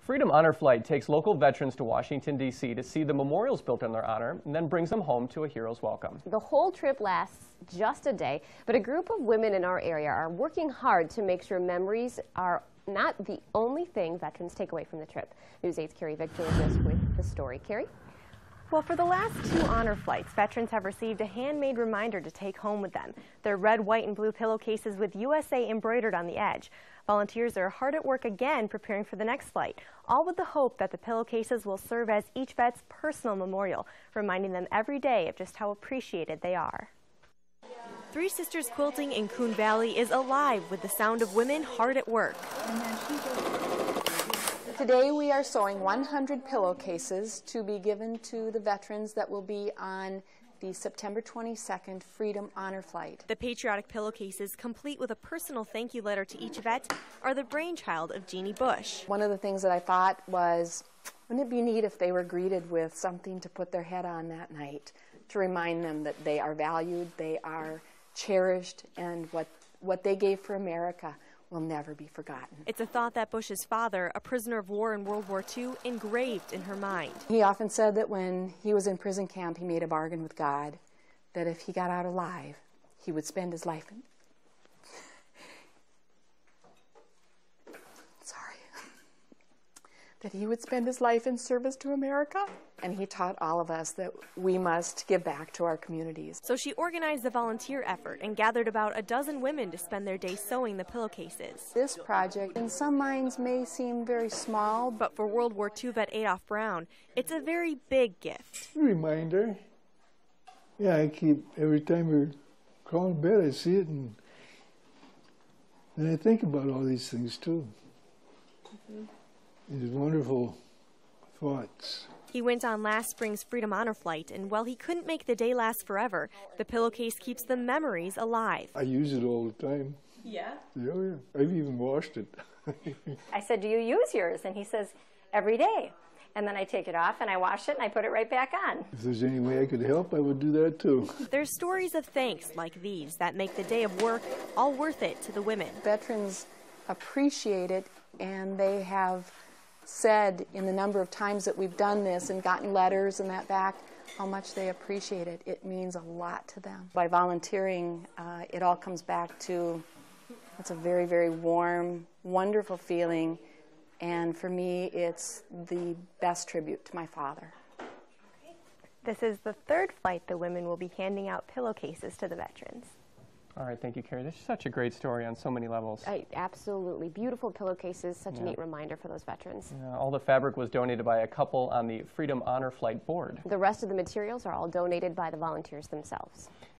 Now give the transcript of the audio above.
Freedom Honor Flight takes local veterans to Washington, D.C. to see the memorials built in their honor and then brings them home to a hero's welcome. The whole trip lasts just a day, but a group of women in our area are working hard to make sure memories are not the only thing veterans take away from the trip. News 8's Carrie Victor is us with the story. Carrie? Well, for the last 2 honor flights, veterans have received a handmade reminder to take home with them. They're red, white, and blue pillowcases with USA embroidered on the edge. Volunteers are hard at work again preparing for the next flight, all with the hope that the pillowcases will serve as each vet's personal memorial, reminding them every day of just how appreciated they are. Three Sisters Quilting in Coon Valley is alive with the sound of women hard at work. Today we are sewing 100 pillowcases to be given to the veterans that will be on the September 22nd Freedom Honor Flight. The Patriotic pillowcases, complete with a personal thank you letter to each vet, are the brainchild of Jeannie Bush. One of the things that I thought was, wouldn't it be neat if they were greeted with something to put their head on that night to remind them that they are valued, they are cherished, and what they gave for America will never be forgotten. It's a thought that Bush's father, a prisoner of war in World War II, engraved in her mind. He often said that when he was in prison camp, he made a bargain with God that if he got out alive, he would spend his life in... that he would spend his life in service to America. And he taught all of us that we must give back to our communities. So she organized a volunteer effort and gathered about a dozen women to spend their day sewing the pillowcases. This project, in some minds, may seem very small, but for World War II vet Adolph Brown, it's a very big gift. A reminder. Yeah, I keep, every time we crawl in bed, I see it, and I think about all these things too. These wonderful thoughts. He went on last spring's Freedom Honor Flight, and while he couldn't make the day last forever, the pillowcase keeps the memories alive. I use it all the time. Yeah? Oh, yeah. I've even washed it. I said, do you use yours? And he says, every day. And then I take it off and I wash it and I put it right back on. If there's any way I could help, I would do that too. There's stories of thanks like these that make the day of work all worth it to the women. Veterans appreciate it, and they have said in the number of times that we've done this and gotten letters and that back, how much they appreciate it. It means a lot to them. By volunteering, it all comes back to, it's a very, very warm, wonderful feeling, and for me, it's the best tribute to my father. This is the 3rd flight the women will be handing out pillowcases to the veterans. All right, thank you, Carrie. This is such a great story on so many levels. Absolutely. Beautiful pillowcases, such a neat reminder for those veterans. All the fabric was donated by a couple on the Freedom Honor Flight board. The rest of the materials are all donated by the volunteers themselves.